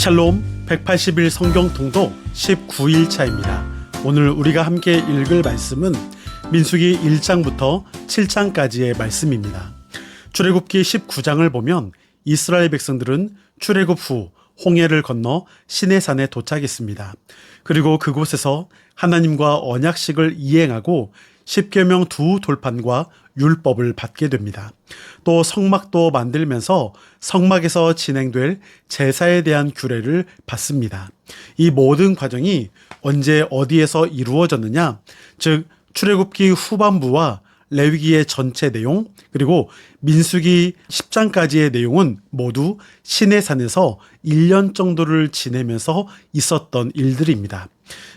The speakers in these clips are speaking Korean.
샬롬 180일 성경 통독 19일차입니다. 오늘 우리가 함께 읽을 말씀은 민수기 1장부터 7장까지의 말씀입니다. 출애굽기 19장을 보면 이스라엘 백성들은 출애굽 후 홍해를 건너 시내산에 도착했습니다. 그리고 그곳에서 하나님과 언약식을 이행하고 십계명 두 돌판과 율법을 받게 됩니다. 또 성막도 만들면서 성막에서 진행될 제사에 대한 규례를 받습니다. 이 모든 과정이 언제 어디에서 이루어졌느냐? 즉 출애굽기 후반부와 레위기의 전체 내용 그리고 민수기 10장까지의 내용은 모두 시내산에서 1년 정도를 지내면서 있었던 일들입니다.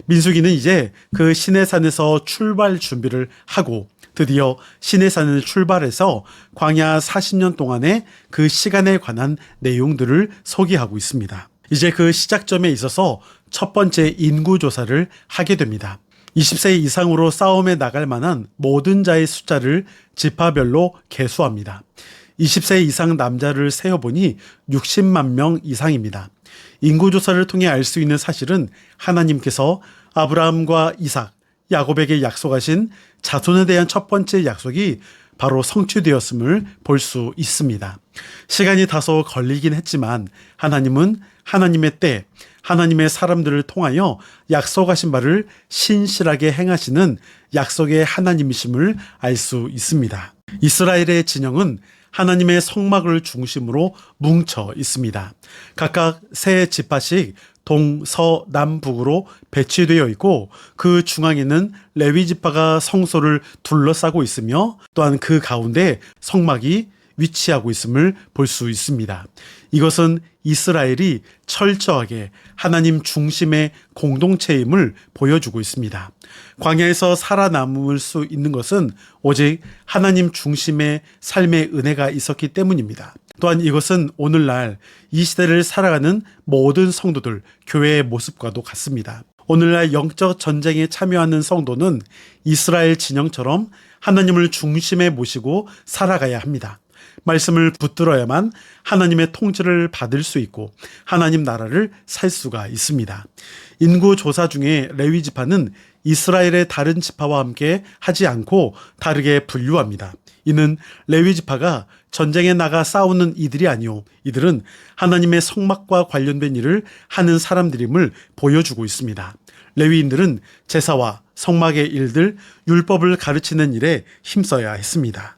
민수기는 이제 그 시내산에서 출발 준비를 하고 드디어 시내산을 출발해서 광야 40년 동안의 그 시간에 관한 내용들을 소개하고 있습니다. 이제 그 시작점에 있어서 첫 번째 인구조사를 하게 됩니다. 20세 이상으로 싸움에 나갈 만한 모든 자의 숫자를 지파별로 계수합니다. 20세 이상 남자를 세어보니 60만 명 이상입니다. 인구조사를 통해 알 수 있는 사실은 하나님께서 아브라함과 이삭, 야곱에게 약속하신 자손에 대한 첫 번째 약속이 바로 성취되었음을 볼 수 있습니다. 시간이 다소 걸리긴 했지만 하나님은 하나님의 때, 하나님의 사람들을 통하여 약속하신 바를 신실하게 행하시는 약속의 하나님이심을 알 수 있습니다. 이스라엘의 진영은 하나님의 성막을 중심으로 뭉쳐 있습니다. 각각 세 지파씩 동, 서, 남, 북으로 배치되어 있고 그 중앙에는 레위 지파가 성소를 둘러싸고 있으며 또한 그 가운데 성막이 위치하고 있음을 볼 수 있습니다. 이것은 이스라엘이 철저하게 하나님 중심의 공동체임을 보여주고 있습니다. 광야에서 살아남을 수 있는 것은 오직 하나님 중심의 삶의 은혜가 있었기 때문입니다. 또한 이것은 오늘날 이 시대를 살아가는 모든 성도들, 교회의 모습과도 같습니다. 오늘날 영적 전쟁에 참여하는 성도는 이스라엘 진영처럼 하나님을 중심에 모시고 살아가야 합니다. 말씀을 붙들어야만 하나님의 통치를 받을 수 있고 하나님 나라를 살 수가 있습니다. 인구조사 중에 레위 지파는 이스라엘의 다른 지파와 함께 하지 않고 다르게 분류합니다. 이는 레위 지파가 전쟁에 나가 싸우는 이들이 아니요 이들은 하나님의 성막과 관련된 일을 하는 사람들임을 보여주고 있습니다. 레위인들은 제사와 성막의 일들, 율법을 가르치는 일에 힘써야 했습니다.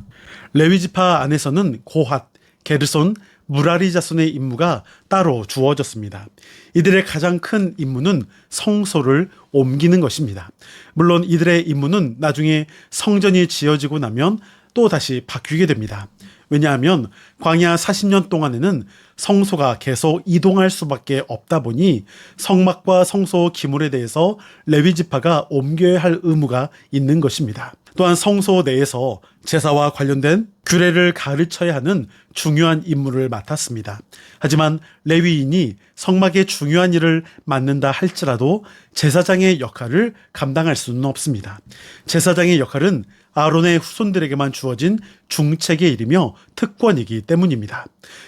레위 지파 안에서는 고핫, 게르손, 무라리 자손의 임무가 따로 주어졌습니다. 이들의 가장 큰 임무는 성소를 옮기는 것입니다. 물론 이들의 임무는 나중에 성전이 지어지고 나면 또 다시 바뀌게 됩니다. 왜냐하면 광야 40년 동안에는 성소가 계속 이동할 수밖에 없다 보니 성막과 성소 기물에 대해서 레위 지파가 옮겨야 할 의무가 있는 것입니다. 또한 성소 내에서 제사와 관련된 규례를 가르쳐야 하는 중요한 임무를 맡았습니다. 하지만 레위인이 성막의 중요한 일을 맡는다 할지라도 제사장의 역할을 감당할 수는 없습니다. 제사장의 역할은 아론의 후손들에게만 주어진 중책의 일이며 특권이기 때문입니다.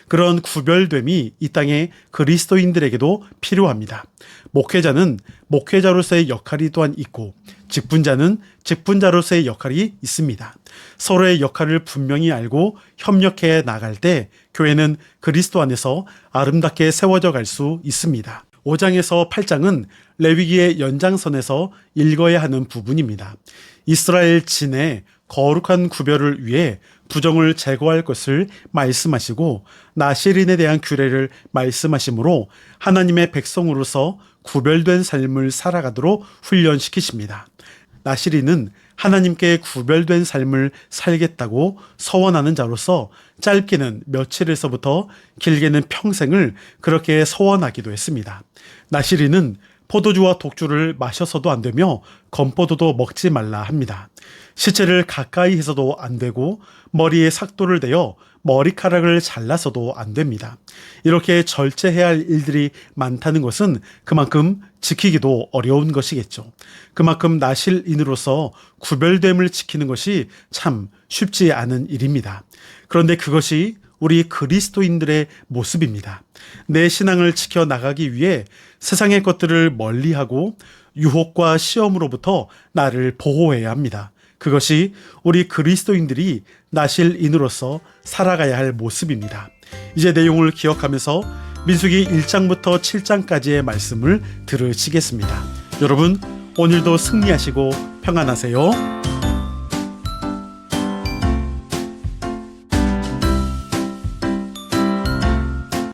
그런 구별됨이 이 땅의 그리스도인들에게도 필요합니다. 목회자는 목회자로서의 역할이 또한 있고 직분자는 직분자로서의 역할이 있습니다. 서로의 역할을 분명히 알고 협력해 나갈 때 교회는 그리스도 안에서 아름답게 세워져 갈 수 있습니다. 5장에서 8장은 레위기의 연장선에서 읽어야 하는 부분입니다. 이스라엘 진의 거룩한 구별을 위해 부정을 제거할 것을 말씀하시고 나실인에 대한 규례를 말씀하시므로 하나님의 백성으로서 구별된 삶을 살아가도록 훈련시키십니다. 나실인은 하나님께 구별된 삶을 살겠다고 서원하는 자로서 짧게는 며칠에서부터 길게는 평생을 그렇게 서원하기도 했습니다. 나실인은 포도주와 독주를 마셔서도 안 되며 건포도도 먹지 말라 합니다. 시체를 가까이 해서도 안 되고 머리에 삭도를 대어 머리카락을 잘라서도 안 됩니다. 이렇게 절제해야 할 일들이 많다는 것은 그만큼 지키기도 어려운 것이겠죠. 그만큼 나실인으로서 구별됨을 지키는 것이 참 쉽지 않은 일입니다. 그런데 그것이 우리 그리스도인들의 모습입니다. 내 신앙을 지켜나가기 위해 세상의 것들을 멀리하고 유혹과 시험으로부터 나를 보호해야 합니다. 그것이 우리 그리스도인들이 나실인으로서 살아가야 할 모습입니다. 이제 내용을 기억하면서 민수기 1장부터 7장까지의 말씀을 들으시겠습니다. 여러분, 오늘도 승리하시고 평안하세요.